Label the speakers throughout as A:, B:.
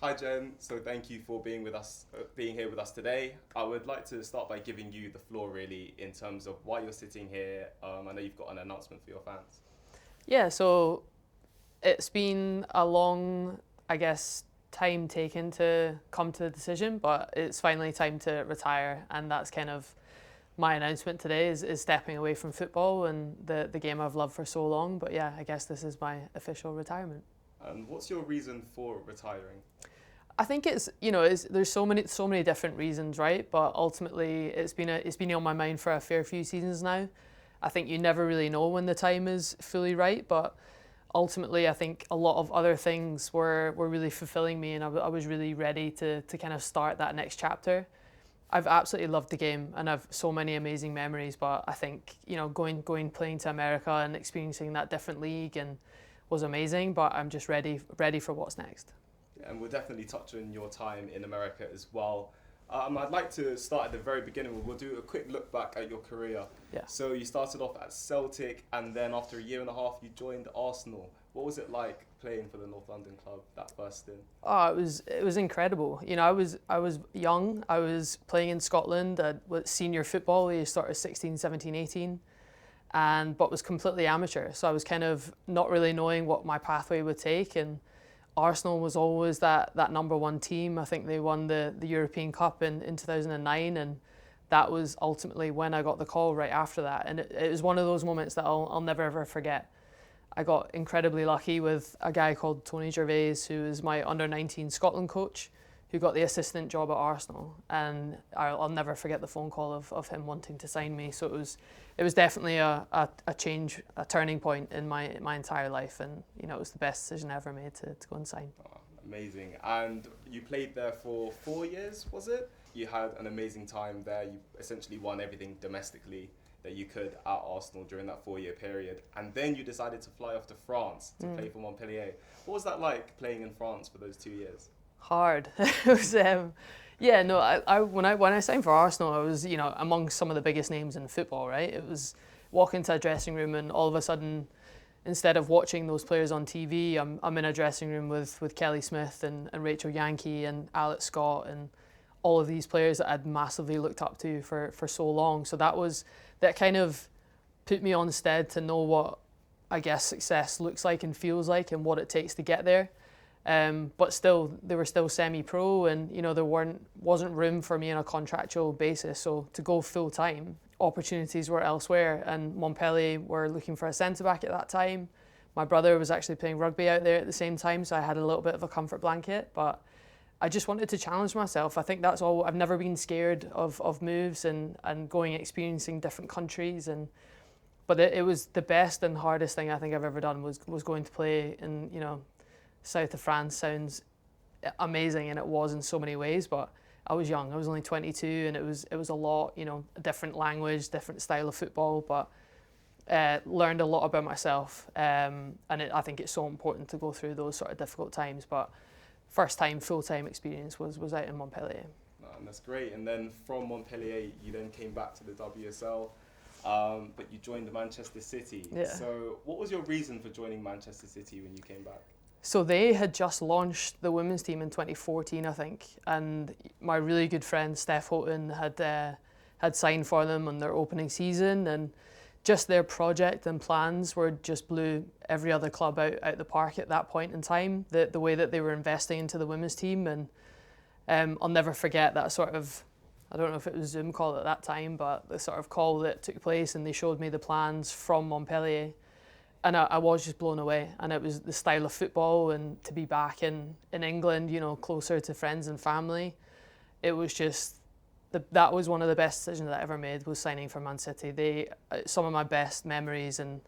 A: Hi Jen, so thank you for being with us, being here with us today. I would like to start by giving you the floor really in terms of why you're sitting here. I know you've got an announcement for your fans.
B: Yeah, so it's been a long, I guess, time taken to come to the decision, but it's finally time to retire, and that's kind of my announcement today is stepping away from football and the game I've loved for so long. But yeah, I guess this is my official retirement.
A: And what's your reason for retiring?
B: I think there's so many different reasons, right? But ultimately, it's been on my mind for a fair few seasons now. I think you never really know when the time is fully right, but ultimately, I think a lot of other things were really fulfilling me, and I was really ready to kind of start that next chapter. I've absolutely loved the game, and I've so many amazing memories. But I think going playing to America and experiencing that different league and was amazing. But I'm just ready for what's next.
A: And we'll definitely touch on your time in America as well. I'd like to start at the very beginning. We'll do a quick look back at your career.
B: Yeah.
A: So you started off at Celtic, and then after a year and a half, you joined Arsenal. What was it like playing for the North London club that first stint?
B: Oh, it was incredible. I was young. I was playing in Scotland at senior football. You started 16, 17, 18, but was completely amateur. So I was kind of not really knowing what my pathway would take, and Arsenal was always that number one team. I think they won the European Cup in 2009, and that was ultimately when I got the call right after that. And it was one of those moments that I'll never ever forget. I got incredibly lucky with a guy called Tony Gervais, who is my under-19 Scotland coach, who got the assistant job at Arsenal. And I'll never forget the phone call of him wanting to sign me. So it was definitely a change, a turning point in my entire life. And it was the best decision I ever made to go and sign.
A: Oh, amazing. And you played there for 4 years, was it? You had an amazing time there. You essentially won everything domestically that you could at Arsenal during that 4 year period. And then you decided to fly off to France to play for Montpellier. What was that like playing in France for those 2 years?
B: Hard. It was, yeah, no. When I signed for Arsenal, I was among some of the biggest names in football. Right, it was walking to a dressing room, and all of a sudden, instead of watching those players on TV, I'm in a dressing room with Kelly Smith and Rachel Yankee and Alex Scott and all of these players that I'd massively looked up to for so long. So that kind of put me on stead to know what I guess success looks like and feels like and what it takes to get there. But still, they were still semi-pro, and there wasn't room for me on a contractual basis. So to go full time, opportunities were elsewhere, and Montpellier were looking for a centre back at that time. My brother was actually playing rugby out there at the same time, so I had a little bit of a comfort blanket. But I just wanted to challenge myself. I think that's all. I've never been scared of moves and going and experiencing different countries. But it was the best and hardest thing I think I've ever done was going to play in south of France. Sounds amazing, and it was in so many ways. But I was young. I was only 22, and it was a lot. A different language, different style of football, but learned a lot about myself. I think it's so important to go through those sort of difficult times. But first time full-time experience was out in Montpellier.
A: And that's great. And then from Montpellier, you then came back to the WSL, but you joined Manchester City.
B: Yeah.
A: So what was your reason for joining Manchester City when you came back?
B: So they had just launched the women's team in 2014, I think, and my really good friend Steph Houghton had signed for them on their opening season, and just their project and plans just blew every other club out the park at that point in time. The way that they were investing into the women's team, and I'll never forget that sort of, I don't know if it was Zoom call at that time, but the sort of call that took place, and they showed me the plans from Montpellier, and I was just blown away. And it was the style of football, and to be back in England, closer to friends and family. It was just, that was one of the best decisions that I ever made, was signing for Man City. Some of my best memories, and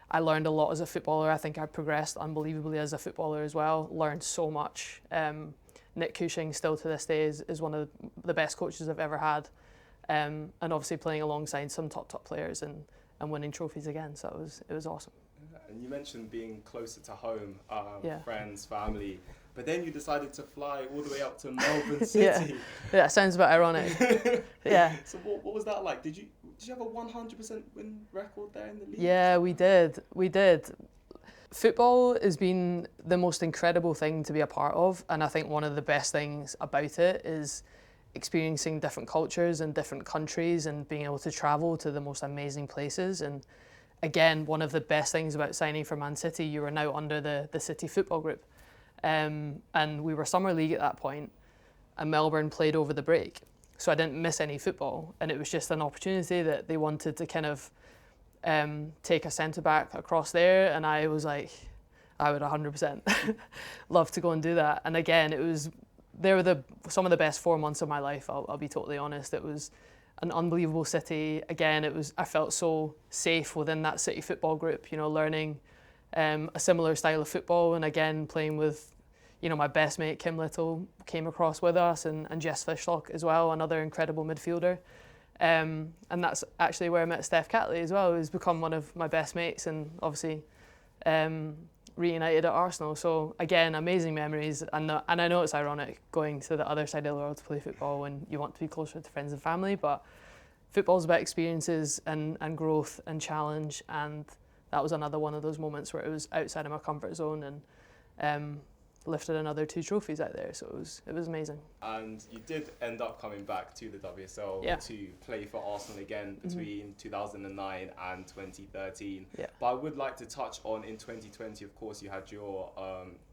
B: I learned a lot as a footballer. I think I progressed unbelievably as a footballer as well. Learned so much. Nick Cushing, still to this day, is one of the best coaches I've ever had, and obviously playing alongside some top players and winning trophies again. So it was awesome.
A: And you mentioned being closer to home,
B: Yeah.
A: friends, family, but then you decided to fly all the way up to Melbourne City.
B: Yeah, sounds a bit ironic. Yeah.
A: So what was that like? Did you have a 100% win record there in the league?
B: Yeah, we did. football has been the most incredible thing to be a part of, and I think one of the best things about it is experiencing different cultures and different countries and being able to travel to the most amazing places. And again, one of the best things about signing for Man City, you were now under the City Football Group. And we were Summer League at that point, and Melbourne played over the break. So I didn't miss any football, and it was just an opportunity that they wanted to kind of take a centre-back across there, and I was like, I would 100% love to go and do that. And again, they were some of the best 4 months of my life, I'll be totally honest. It was an unbelievable city. Again, I felt so safe within that City Football Group, learning a similar style of football, and again, playing with my best mate Kim Little came across with us, and Jess Fishlock as well, another incredible midfielder. And that's actually where I met Steph Catley as well, who's become one of my best mates, and obviously reunited at Arsenal. So again, amazing memories, and I know it's ironic going to the other side of the world to play football when you want to be closer to friends and family, but football's about experiences and growth and challenge, and that was another one of those moments where it was outside of my comfort zone, and lifted another 2 trophies out there, so it was amazing.
A: And you did end up coming back to the WSL to play for Arsenal again between 2009 and 2013.
B: Yeah.
A: But I would like to touch on, in 2020, of course, you had your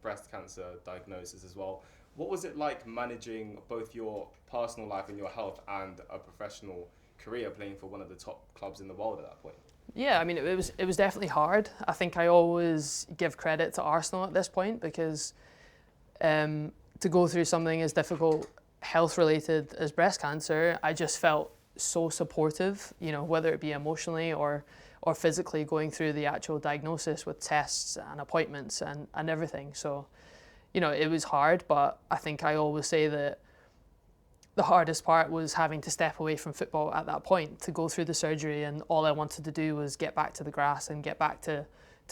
A: breast cancer diagnosis as well. What was it like managing both your personal life and your health and a professional career playing for one of the top clubs in the world at that point?
B: Yeah, I mean, it was definitely hard. I think I always give credit to Arsenal at this point, because to go through something as difficult, health-related as breast cancer, I just felt so supportive, whether it be emotionally or physically, going through the actual diagnosis with tests and appointments and everything. So, it was hard, but I think I always say that the hardest part was having to step away from football at that point, to go through the surgery, and all I wanted to do was get back to the grass and get back to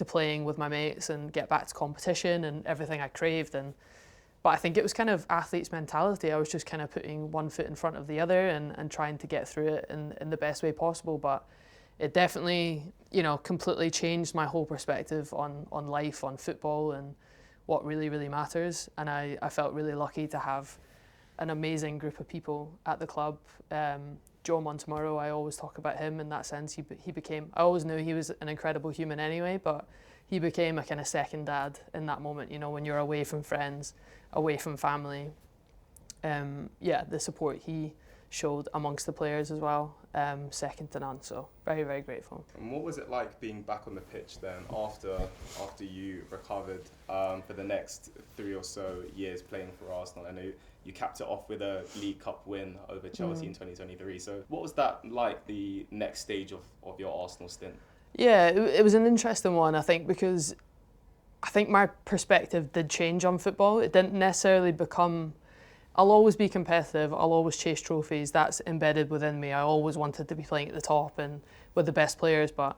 B: playing with my mates and get back to competition and everything I craved. But I think it was kind of athlete's mentality. I was just kind of putting one foot in front of the other and trying to get through it in the best way possible. But it definitely, completely changed my whole perspective on life, on football, and what really, really matters. And I felt really lucky to have an amazing group of people at the club. Joe Montemurro, I always talk about him in that sense. He became, I always knew he was an incredible human anyway, but he became a kind of second dad in that moment, when you're away from friends, away from family. The support he showed amongst the players as well, second to none. So very, very grateful.
A: And what was it like being back on the pitch then after you recovered for the next 3 or so years playing for Arsenal? I know you capped it off with a League Cup win over Chelsea in 2023. So what was that like, the next stage of your Arsenal stint?
B: Yeah, it was an interesting one, I think, because I think my perspective did change on football. It didn't necessarily become, I'll always be competitive, I'll always chase trophies, that's embedded within me. I always wanted to be playing at the top and with the best players, but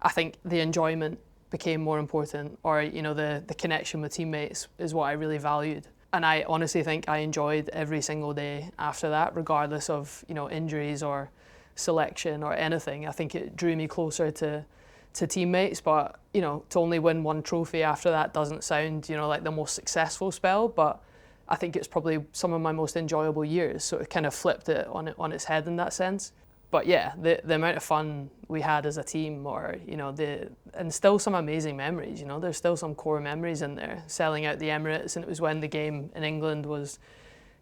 B: I think the enjoyment became more important, or the connection with teammates is what I really valued. And I honestly think I enjoyed every single day after that, regardless of injuries or selection or anything. I think it drew me closer to teammates, but to only win 1 trophy after that doesn't sound like the most successful spell, but I think it's probably some of my most enjoyable years, so it kind of flipped it on its head in that sense. But yeah, the amount of fun we had as a team, or and still some amazing memories. There's still some core memories in there. Selling out the Emirates, and it was when the game in England was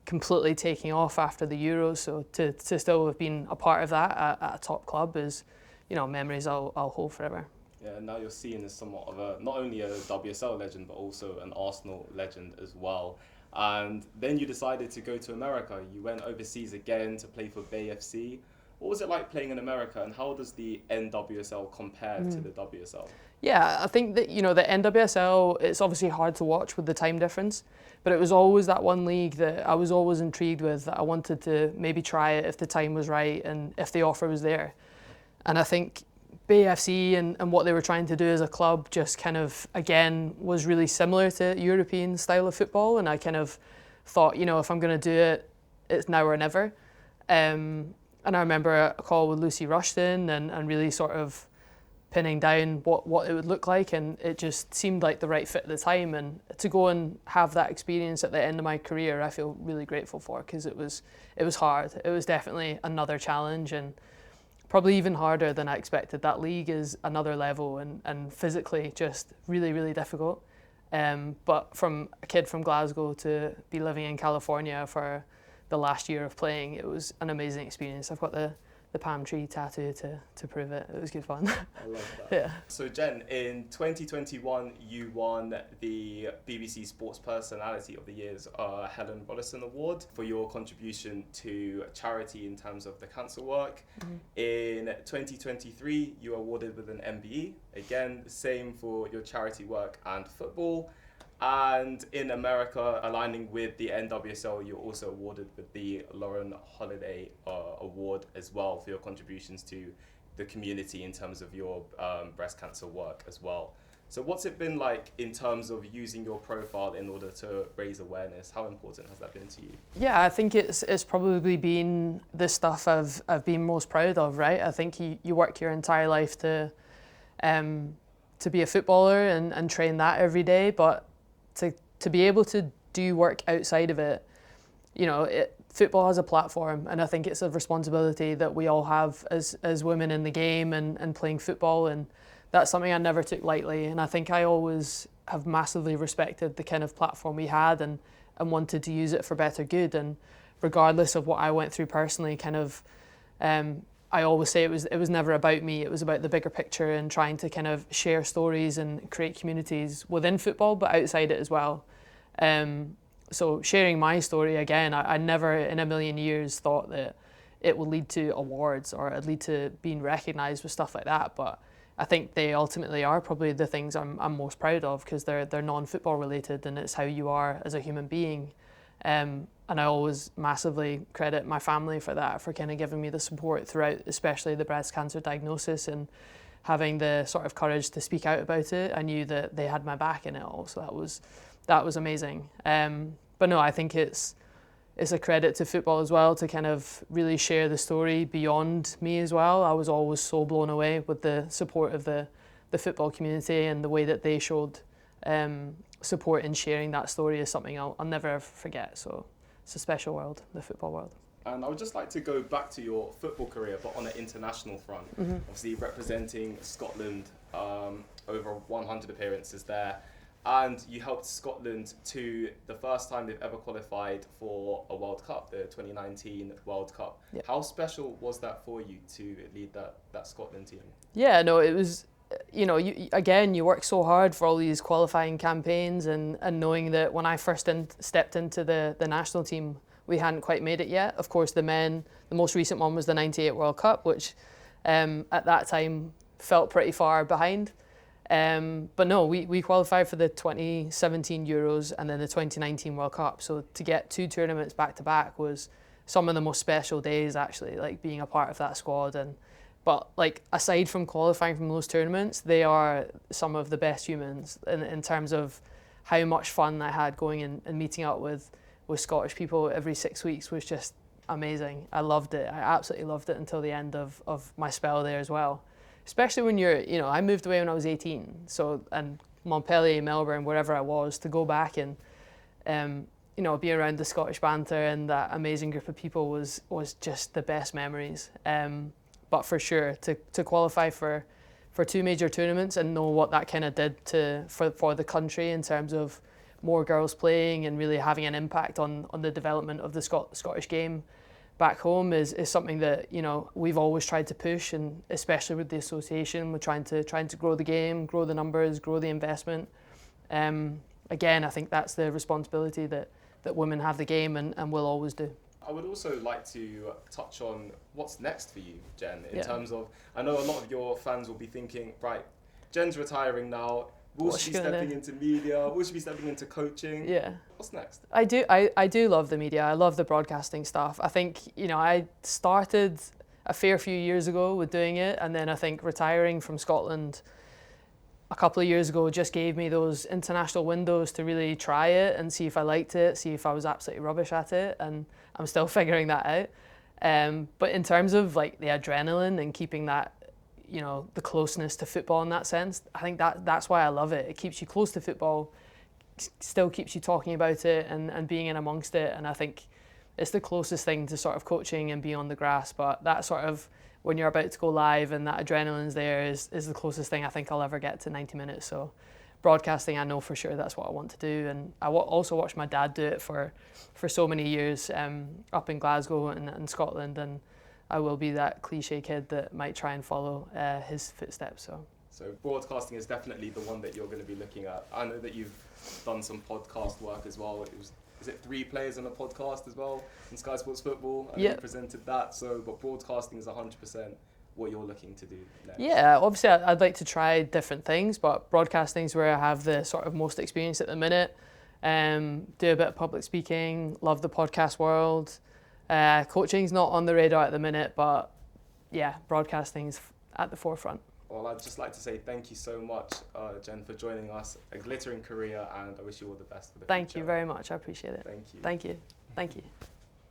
B: completely taking off after the Euros. So to still have been a part of that at a top club is, memories I'll hold forever.
A: Yeah, now you're seen as somewhat of not only a WSL legend, but also an Arsenal legend as well. And then you decided to go to America. You went overseas again to play for Bay FC. What was it like playing in America, and how does the NWSL compare to the WSL?
B: Yeah, I think that, the NWSL, it's obviously hard to watch with the time difference, but it was always that one league that I was always intrigued with, that I wanted to maybe try it if the time was right and if the offer was there. And I think Bay FC and what they were trying to do as a club just kind of, again, was really similar to European style of football, and I kind of thought, if I'm going to do it, it's now or never. And I remember a call with Lucy Rushton and really sort of pinning down what it would look like, and it just seemed like the right fit at the time. And to go and have that experience at the end of my career, I feel really grateful for, because it was hard. It was definitely another challenge, and probably even harder than I expected. That league is another level, and physically just really, really difficult. But from a kid from Glasgow to be living in California for the last year of playing, it was an amazing experience. I've got the palm tree tattoo to prove it. It was good fun.
A: I love that.
B: Yeah.
A: So Jen, in 2021, you won the BBC Sports Personality of the Year's Helen Rollison Award for your contribution to charity in terms of the cancer work. Mm-hmm. In 2023, you were awarded with an MBE. Again, same for your charity work and football. And in America, aligning with the NWSL, you're also awarded with the Lauren Holiday Award as well for your contributions to the community in terms of your breast cancer work as well. So what's it been like in terms of using your profile in order to raise awareness? How important has that been to you?
B: Yeah, I think it's probably been the stuff I've been most proud of, right? I think you work your entire life to be a footballer and train that every day, but to be able to do work outside of it, football has a platform, and I think it's a responsibility that we all have as women in the game and playing football, and that's something I never took lightly. And I think I always have massively respected the kind of platform we had and wanted to use it for better good. And regardless of what I went through personally, I always say it was never about me. It was about the bigger picture and trying to kind of share stories and create communities within football, but outside it as well. So sharing my story, again, I never in a million years thought that it would lead to awards or it'd lead to being recognised with stuff like that. But I think they ultimately are probably the things I'm most proud of, because they're non-football related, and it's how you are as a human being. And I always massively credit my family for that, for kind of giving me the support throughout, especially the breast cancer diagnosis, and having the sort of courage to speak out about it. I knew that they had my back in it all, so that was amazing. But no, I think it's a credit to football as well to kind of really share the story beyond me as well. I was always so blown away with the support of the football community, and the way that they showed support in sharing that story is something I'll never ever forget. So it's a special world, the football world.
A: And I would just like to go back to your football career, but on an international front. Mm-hmm. Obviously representing Scotland, over 100 appearances there. And you helped Scotland to the first time they've ever qualified for a World Cup, the 2019 World Cup. Yep. How special was that for you to lead that Scotland team? Yeah, no,
B: it was, you work so hard for all these qualifying campaigns, and knowing that when I first stepped into the national team, we hadn't quite made it yet. Of course, the most recent one was the 98 World Cup, which at that time felt pretty far behind. But no, we qualified for the 2017 Euros and then the 2019 World Cup. So to get two tournaments back to back was some of the most special days, actually, like being a part of that squad. But like, aside from qualifying from those tournaments, they are some of the best humans in terms of how much fun I had going and meeting up with Scottish people every 6 weeks was just amazing. I loved it. I absolutely loved it until the end of my spell there as well. Especially when I moved away when I was 18. So, and Montpellier, Melbourne, wherever I was, to go back and, be around the Scottish banter and that amazing group of people was just the best memories. But for sure, to qualify for two major tournaments and know what that kind of did for the country in terms of more girls playing and really having an impact on the development of the Scottish game back home is something that we've always tried to push, and especially with the association, we're trying to grow the game, grow the numbers, grow the investment. Again, I think that's the responsibility that women have the game and will always do.
A: I would also like to touch on what's next for you, Jen, in terms of, I know a lot of your fans will be thinking, right, Jen's retiring now. Will she be stepping into media? Will she be stepping into coaching?
B: Yeah.
A: What's next?
B: I do love the media. I love the broadcasting stuff. I think, I started a fair few years ago with doing it, and then I think retiring from Scotland a couple of years ago just gave me those international windows to really try it and see if I liked it, see if I was absolutely rubbish at it, and I'm still figuring that out. But in terms of like the adrenaline and keeping that, the closeness to football in that sense. I think that's why I love it. It keeps you close to football, still keeps you talking about it and being in amongst it. And I think it's the closest thing to sort of coaching and being on the grass. But that sort of, when you're about to go live and that adrenaline's there, is the closest thing I think I'll ever get to 90 minutes. So broadcasting, I know for sure that's what I want to do. And I also watched my dad do it for so many years up in Glasgow and Scotland. And I will be that cliche kid that might try and follow his footsteps.
A: So broadcasting is definitely the one that you're going to be looking at. I know that you've done some podcast work as well. Is it 3 players on a podcast as well in Sky Sports Football? And you presented that. But broadcasting is 100% what you're looking to do next.
B: Yeah, obviously I'd like to try different things, but broadcasting is where I have the sort of most experience at the minute. Do a bit of public speaking, love the podcast world. Coaching's not on the radar at the minute, but yeah, broadcasting's at the forefront.
A: Well, I'd just like to say thank you so much, Jen, for joining us. A glittering career, and I wish you all the best for the future.
B: Thank you very much. I appreciate it.
A: Thank you.
B: Thank you. Thank you.